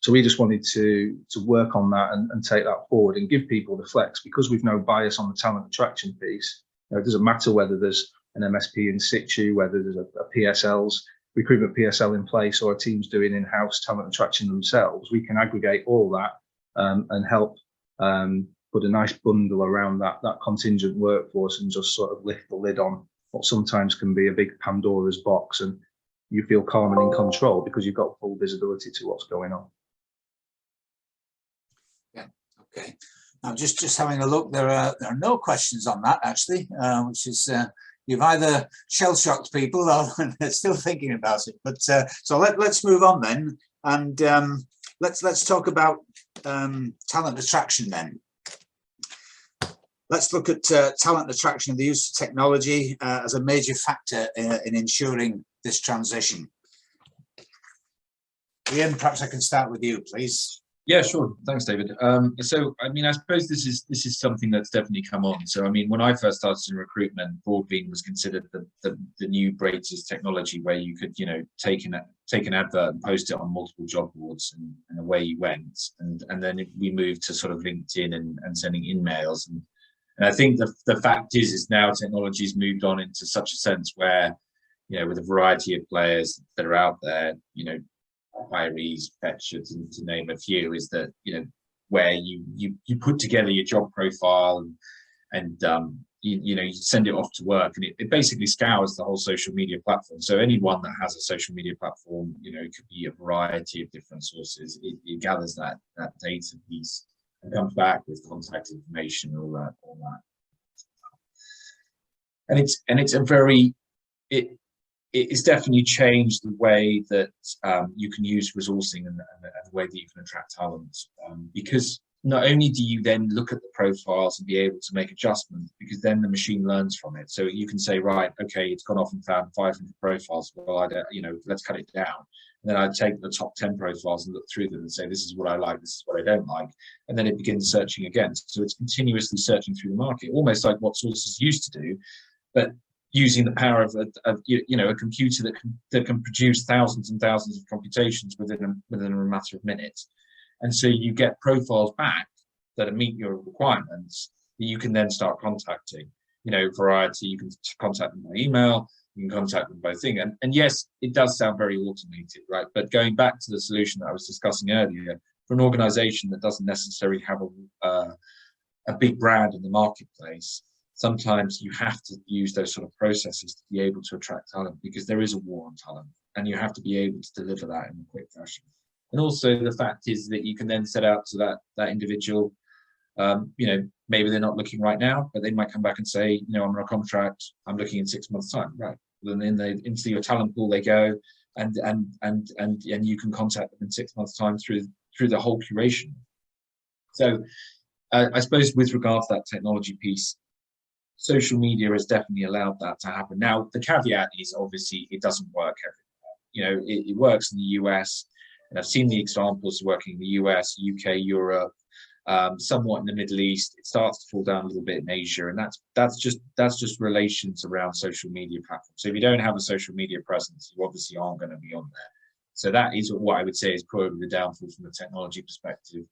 So we just wanted to work on that and take that forward and give people the flex, because we've no bias on the talent attraction piece. It doesn't matter whether there's an MSP in situ, whether there's a PSL's recruitment PSL in place, or a team's doing in-house talent attraction themselves. We can aggregate all that and help put a nice bundle around that contingent workforce and just sort of lift the lid on what sometimes can be a big Pandora's box, and you feel calm and in control because you've got full visibility to what's going on. Yeah, okay. Now just having a look, there are no questions on that actually, which is you've either shell-shocked people or they're still thinking about it. But so let's move on then, and let's talk about talent attraction then. Let's look at talent attraction and the use of technology as a major factor in ensuring this transition. Ian, perhaps I can start with you, please. Yeah, sure. Thanks, David. So, I mean, I suppose this is something that's definitely come on. So, I mean, when I first started in recruitment, Broadbean was considered the new greatest technology, where you could, take an advert and post it on multiple job boards, and away you went. And then we moved to sort of LinkedIn and sending emails. And I think the fact is now technology's moved on into such a sense where, with a variety of players that are out there, Hirees, Fetcher, to name a few, is that where you put together your job profile and you send it off to work, and it basically scours the whole social media platform. So anyone that has a social media platform, it could be a variety of different sources. It gathers that data piece and comes back with contact information, all that. And it's a very it's definitely changed the way that you can use resourcing and the way that you can attract talent, because not only do you then look at the profiles and be able to make adjustments, because then the machine learns from it. So you can say, right, okay, it's gone off and found 500 profiles. Well, let's cut it down. And then I take the top 10 profiles and look through them and say, this is what I like, this is what I don't like. And then it begins searching again. So it's continuously searching through the market, almost like what sources used to do, but using the power of a computer that can produce thousands and thousands of computations within a matter of minutes. And so you get profiles back that meet your requirements that you can then start contacting. You know, variety, you can contact them by email, you can contact them by thing. And yes, it does sound very automated, right? But going back to the solution that I was discussing earlier, for an organization that doesn't necessarily have a big brand in the marketplace, sometimes you have to use those sort of processes to be able to attract talent, because there is a war on talent and you have to be able to deliver that in a quick fashion. And also the fact is that you can then set out to that individual, you know, maybe they're not looking right now, but they might come back and say, you know, I'm on a contract, I'm looking in 6 months' time, right? Then into your talent pool they go, and you can contact them in 6 months' time through the whole curation. So I suppose with regard to that technology piece, social media has definitely allowed that to happen. Now, the caveat is obviously it doesn't work everywhere. You know, it works in the US, and I've seen the examples working in the US, UK, Europe, somewhat in the Middle East. It starts to fall down a little bit in Asia, and that's just relations around social media platforms. So if you don't have a social media presence, you obviously aren't going to be on there. So that is what I would say is probably the downfall from a technology perspective.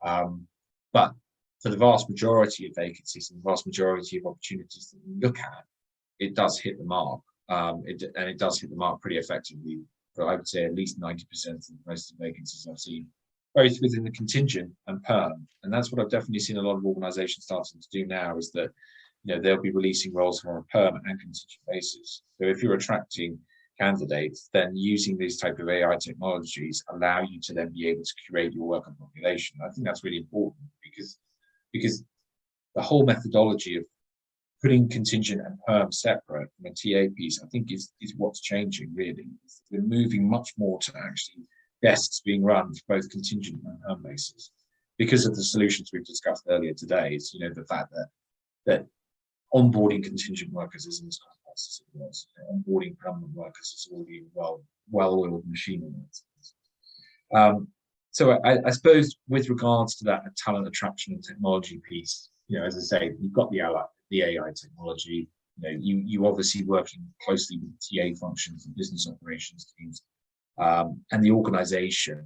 But for the vast majority of vacancies and the vast majority of opportunities that we look at, it does hit the mark, and it does hit the mark pretty effectively. But I would say at least 90% of most of the vacancies I've seen, both within the contingent and perm. And that's what I've definitely seen a lot of organizations starting to do now, is that, you know, they'll be releasing roles on a perm and contingent basis. So if you're attracting candidates, then using these type of AI technologies allow you to then be able to curate your worker population. I think that's really important, because the whole methodology of putting contingent and perm separate from a TA piece, I think is what's changing really. We're moving much more to actually desks being run for both contingent and perm basis, because of the solutions we've discussed earlier today. Is, you know, the fact that onboarding contingent workers isn't as complex as it was. Onboarding permanent workers is already a well-oiled machine in that sense. So I suppose with regards to that talent attraction and technology piece, you know, as I say, you've got the AI technology. You know, you obviously working closely with TA functions and business operations teams, and the organization,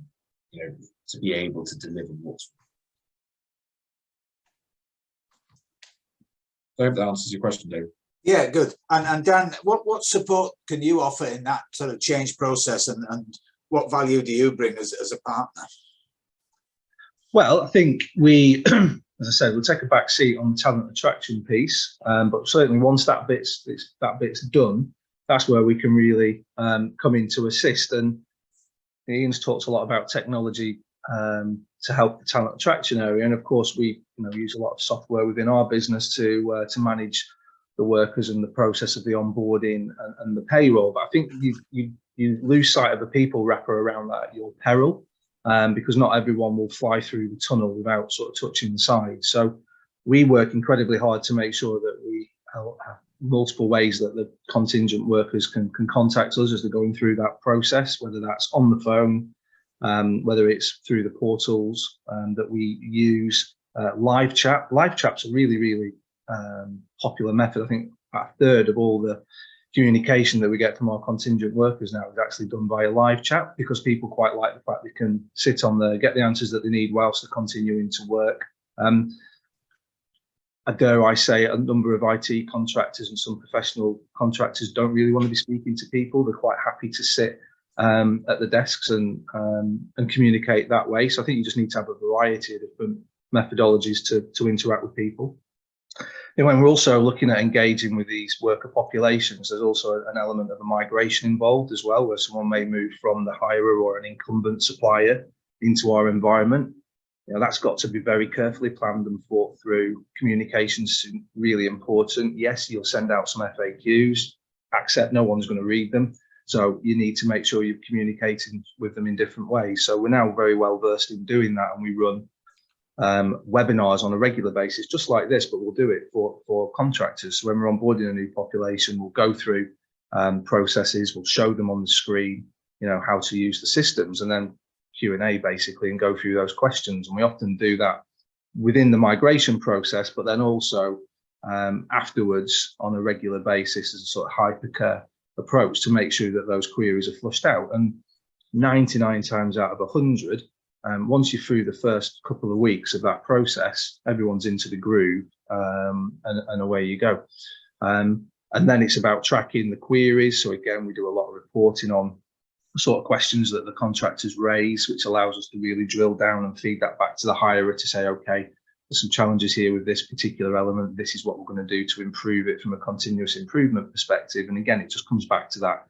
you know, to be able to deliver what's. I hope that answers your question, Dave. Yeah, good. And Dan, what support can you offer in that sort of change process, and what value do you bring as a partner? Well, I think we, as I said, we'll take a back seat on the talent attraction piece, but certainly once that bit's done, that's where we can really come in to assist. And Ian's talked a lot about technology to help the talent attraction area, and of course we use a lot of software within our business to manage the workers and the process of the onboarding and the payroll. But I think you lose sight of the people wrapper around that at your peril, because not everyone will fly through the tunnel without sort of touching the side. So we work incredibly hard to make sure that we have multiple ways that the contingent workers can contact us as they're going through that process, whether that's on the phone, whether it's through the portals that we use, live chat. Live chat's a really popular method. I think a third of all the communication that we get from our contingent workers now is actually done via live chat, because people quite like the fact they can sit on there, get the answers that they need whilst they're continuing to work. Dare I say, a number of IT contractors and some professional contractors don't really want to be speaking to people. They're quite happy to sit at the desks and communicate that way. So I think you just need to have a variety of different methodologies to interact with people. And when we're also looking at engaging with these worker populations, there's also an element of a migration involved as well, where someone may move from the hirer or an incumbent supplier into our environment. That's got to be very carefully planned and thought through. Communication's really important. Yes, you'll send out some FAQs, accept no one's going to read them. So you need to make sure you're communicating with them in different ways. So we're now very well versed in doing that, and we run webinars on a regular basis, just like this, but we'll do it for contractors. So when we're onboarding a new population, we'll go through processes, we'll show them on the screen, how to use the systems, and then Q&A basically, and go through those questions. And we often do that within the migration process, but then also afterwards on a regular basis as a sort of hypercare approach to make sure that those queries are flushed out. And 99 times out of 100, Once you're through the first couple of weeks of that process, everyone's into the groove, and away you go. And then it's about tracking the queries. So again, we do a lot of reporting on the sort of questions that the contractors raise, which allows us to really drill down and feed that back to the hirer to say, okay, there's some challenges here with this particular element. This is what we're going to do to improve it from a continuous improvement perspective. And again, it just comes back to that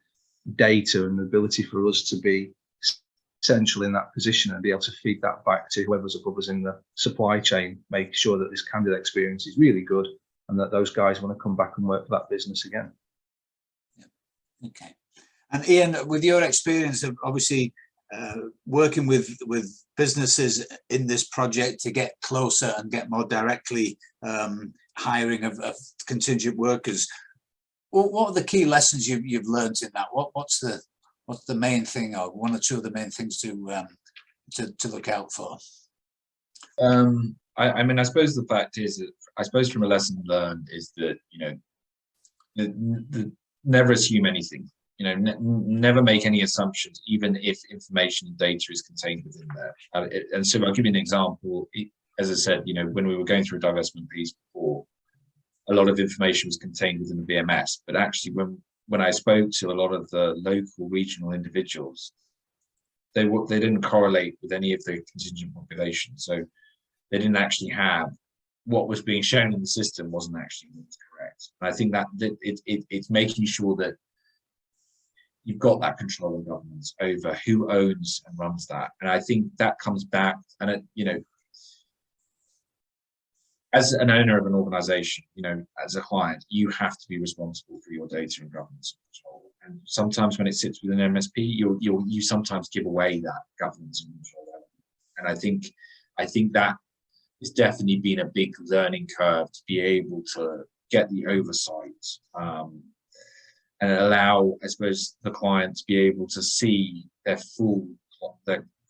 data and the ability for us to be essential in that position and be able to feed that back to whoever's above us in the supply chain, make sure that this candidate experience is really good and that those guys want to come back and work for that business again. Yeah. Okay. And Ian, with your experience of obviously working with businesses in this project to get closer and get more directly hiring of contingent workers, what are the key lessons you've learned in that? What's the main thing, or one or two of the main things to look out for? I mean, I suppose the fact is that, I suppose from a lesson learned is that, never assume anything. Never make any assumptions, even if information and data is contained within there. And so I'll give you an example. As I said, when we were going through a divestment piece before, a lot of information was contained within the VMS. But actually, when I spoke to a lot of the local regional individuals, they didn't correlate with any of the contingent population. So they didn't actually have what was being shown in the system wasn't actually correct. And I think that it's making sure that you've got that control and governance over who owns and runs that. And I think that comes back, and as an owner of an organization, as a client, you have to be responsible for your data and governance and control. And sometimes when it sits with an MSP, you sometimes give away that governance and control element. And I think that has definitely been a big learning curve to be able to get the oversight and allow, I suppose, the client to be able to see their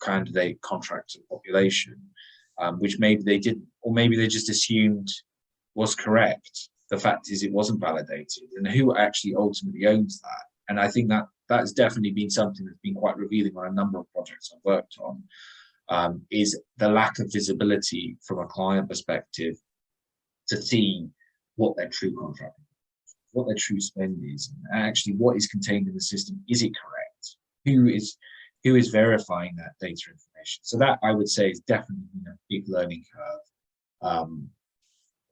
candidate contractor population, which maybe they didn't, or maybe they just assumed was correct. The fact is it wasn't validated, and who actually ultimately owns that. And I think that that's definitely been something that's been quite revealing on a number of projects I've worked on, is the lack of visibility from a client perspective to see what their true contract is, what their true spend is, and actually what is contained in the system. Is it correct? Who is verifying that data information? So that, I would say, is definitely a big learning curve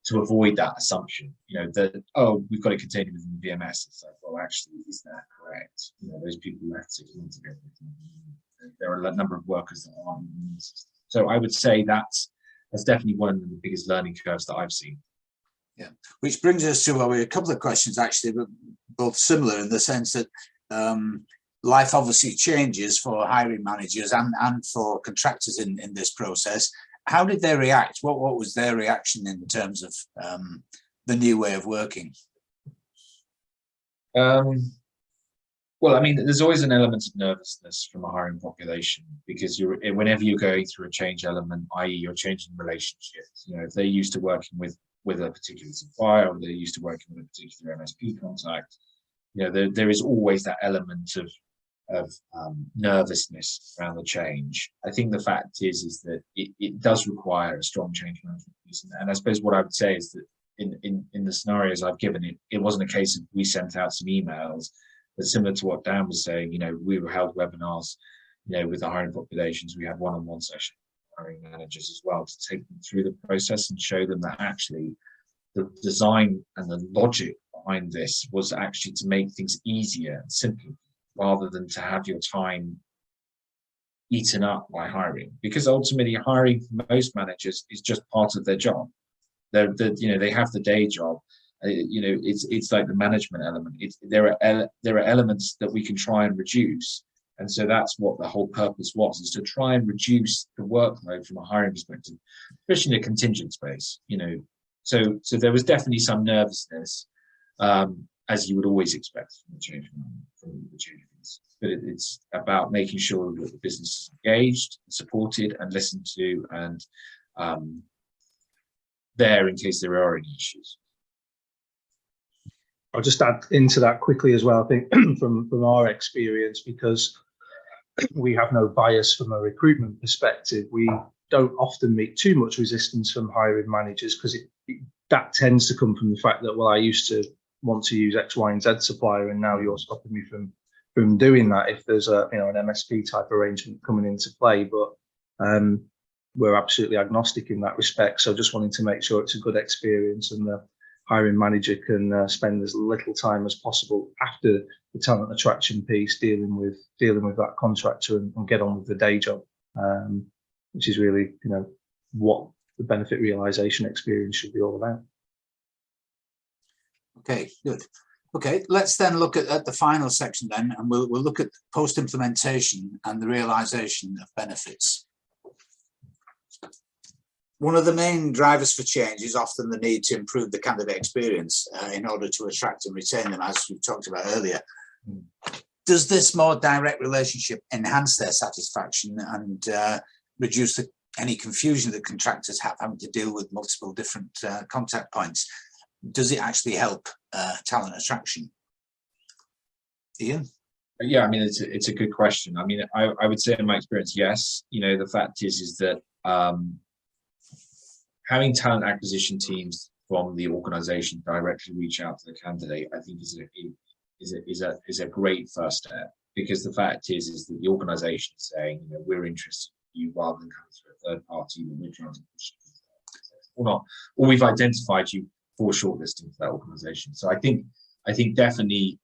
to avoid that assumption, that, oh, we've got it contained within the VMS. It's like, well, actually, is that correct? Those people left 6 months ago. There are a number of workers that aren't in the system. So I would say that's definitely one of the biggest learning curves that I've seen. Yeah, which brings us to a couple of questions, actually, but both similar in the sense that life obviously changes for hiring managers and for contractors in this process. How did they react? What was their reaction in terms of the new way of working? Well, I mean, there's always an element of nervousness from a hiring population, because whenever you're going through a change element, i.e. you're changing relationships, if they're used to working with a particular supplier, or they're used to working with a particular MSP contact, there is always that element of nervousness around the change. I think the fact is that it does require a strong change management piece. And I suppose what I would say is that in the scenarios I've given, it wasn't a case of we sent out some emails, but similar to what Dan was saying, we held webinars, with the hiring populations. We had one-on-one sessions with hiring managers as well to take them through the process and show them that actually the design and the logic behind this was actually to make things easier and simpler, rather than to have your time eaten up by hiring. Because ultimately, hiring for most managers is just part of their job. They have the day job. It's like the management element. There are elements that we can try and reduce, and so that's what the whole purpose was: is to try and reduce the workload from a hiring perspective, especially in a contingent space. So there was definitely some nervousness, as you would always expect from the change opportunities. But it's about making sure that the business is engaged, supported, and listened to, and there in case there are any issues. I'll just add into that quickly as well. I think from our experience, because we have no bias from a recruitment perspective. We don't often meet too much resistance from hiring managers because that tends to come from the fact that, well, I used to want to use X, Y, and Z supplier, and now you're stopping me from doing that if there's a an MSP type arrangement coming into play. But we're absolutely agnostic in that respect. So just wanting to make sure it's a good experience and the hiring manager can spend as little time as possible after the talent attraction piece dealing with that contractor and get on with the day job, which is really what the benefit realization experience should be all about. Okay, good. Okay, let's then look at the final section then, and we'll look at post-implementation and the realization of benefits. One of the main drivers for change is often the need to improve the candidate experience in order to attract and retain them, as we talked about earlier. Does this more direct relationship enhance their satisfaction and reduce any confusion that contractors have having to deal with multiple different contact points? Does it actually help talent attraction? Ian? Yeah, I mean, it's a good question. I mean, I would say in my experience, yes. The fact is that having talent acquisition teams from the organization directly reach out to the candidate, I think is a great first step, because the fact is that the organization is saying, we're interested in you rather than coming through a third party that we're trying to push or not, or we've identified you for shortlisting for that organization. So I think definitely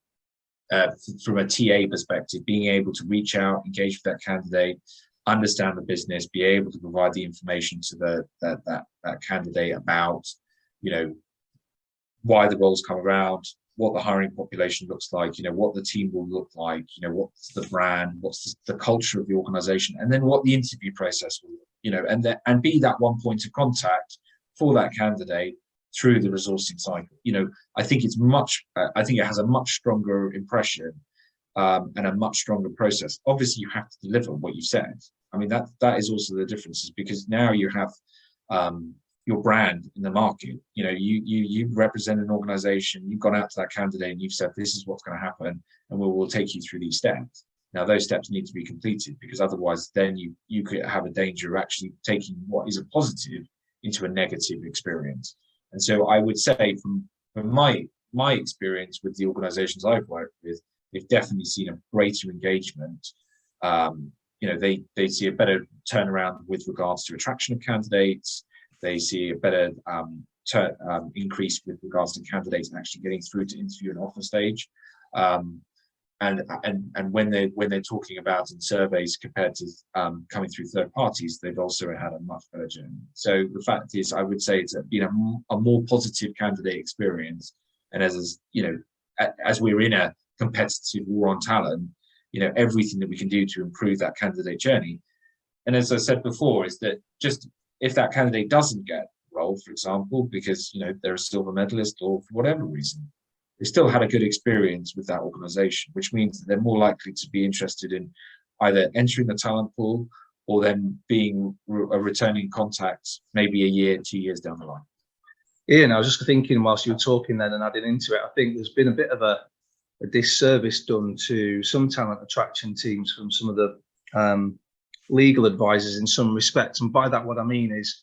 from a TA perspective, being able to reach out, engage with that candidate, understand the business, be able to provide the information to that candidate about, why the roles come around, what the hiring population looks like, what the team will look like, what's the brand, what's the culture of the organization, and then what the interview process will, and be that one point of contact for that candidate through the resourcing cycle. I think it has a much stronger impression and a much stronger process. Obviously, you have to deliver what you said. I mean, that is also the difference, because now you have your brand in the market. You represent an organization, you've gone out to that candidate and you've said, this is what's going to happen, and we'll take you through these steps. Now, those steps need to be completed, because otherwise then you could have a danger of actually taking what is a positive into a negative experience. And so I would say from my experience with the organizations I've worked with, they've definitely seen a greater engagement. They see a better turnaround with regards to attraction of candidates. They see a better increase with regards to candidates actually getting through to interview and offer stage. And when they're talking about in surveys compared to coming through third parties, they've also had a much better journey. So the fact is, I would say it's been a more positive candidate experience. And as we're in a competitive war on talent, everything that we can do to improve that candidate journey. And as I said before, is that just if that candidate doesn't get a role, for example, because they're a silver medalist or for whatever reason, they still had a good experience with that organization, which means that they're more likely to be interested in either entering the talent pool or then being a returning contact maybe a year, 2 years down the line. Ian, I was just thinking whilst you were talking then and adding into it, I think there's been a bit of a disservice done to some talent attraction teams from some of the legal advisors in some respects. And by that, what I mean is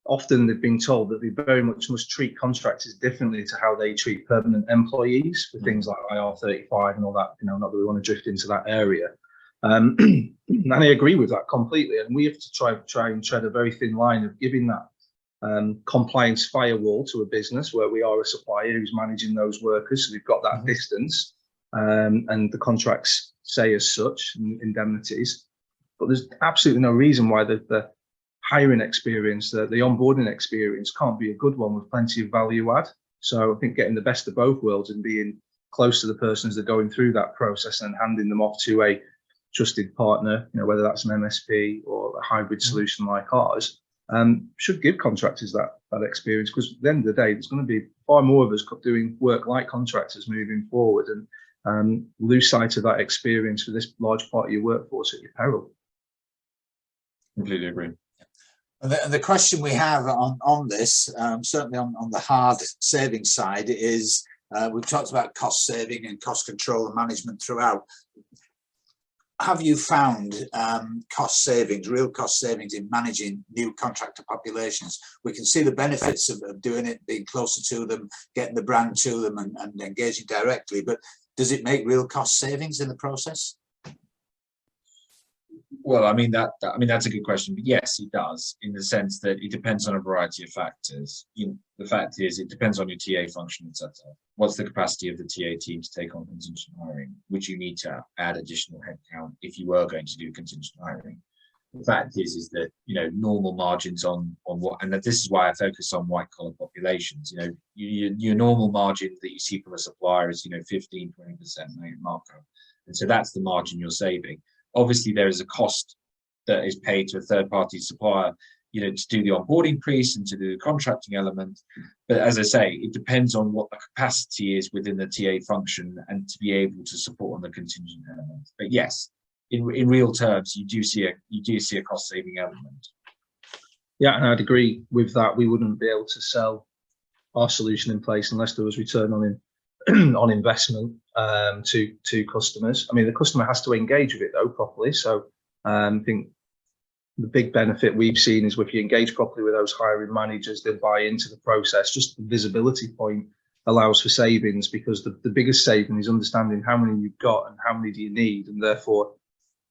often they've been told that they very much must treat contractors differently to how they treat permanent employees for things like IR35 and all that, not that we want to drift into that area. And I agree with that completely. And we have to try and tread a very thin line of giving that compliance firewall to a business where we are a supplier who's managing those workers. So we've got that distance and the contracts say as such, indemnities. But there's absolutely no reason why the hiring experience, the onboarding experience can't be a good one with plenty of value add. So I think getting the best of both worlds and being close to the person as they're going through that process and handing them off to a trusted partner, whether that's an MSP or a hybrid solution like ours, should give contractors that experience, because at the end of the day, there's going to be far more of us doing work like contractors moving forward, and lose sight of that experience for this large part of your workforce at your peril. Completely agree. And the question we have on this, certainly on the hard saving side, is we've talked about cost saving and cost control and management throughout. have you found cost savings, real cost savings in managing new contractor populations? We can see the benefits of doing it, being closer to them, getting the brand to them and engaging directly, but does it make real cost savings in the process? Well, I mean that's a good question, but yes, it does, in the sense that it depends on a variety of factors. The fact is, it depends on your TA function and setup. What's the capacity of the TA team to take on contingent hiring? Would you need to add additional headcount if you were going to do contingent hiring? The fact is that normal margins on what, and this is why I focus on white collar populations. Your normal margin that you see from a supplier is 15-20% markup, and so that's the margin you're saving. Obviously, there is a cost that is paid to a third-party supplier, to do the onboarding piece and to do the contracting element. But as I say, it depends on what the capacity is within the TA function and to be able to support on the contingent element. But yes, in real terms, you do see a cost-saving element. Yeah, and I'd agree with that. We wouldn't be able to sell our solution in place unless there was return on investment to customers. I mean, the customer has to engage with it though properly. So I think the big benefit we've seen is if you engage properly with those hiring managers, they'll buy into the process. Just the visibility point allows for savings, because the biggest saving is understanding how many you've got and how many do you need, and therefore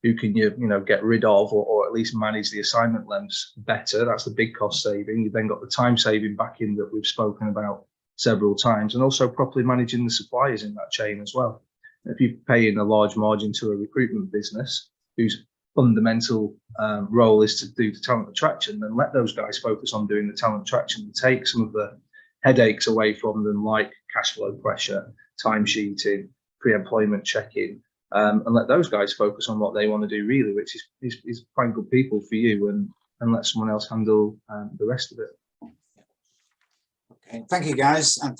who can you get rid of, or at least manage the assignment lengths better. That's the big cost saving. You've then got the time saving back in that we've spoken about several times, and also properly managing the suppliers in that chain as well. If you're paying a large margin to a recruitment business whose fundamental role is to do the talent attraction, then let those guys focus on doing the talent attraction and take some of the headaches away from them, like cash flow pressure, timesheeting, pre-employment checking, and let those guys focus on what they want to do really, which is find good people for you and let someone else handle the rest of it. Okay, thank you guys, and thank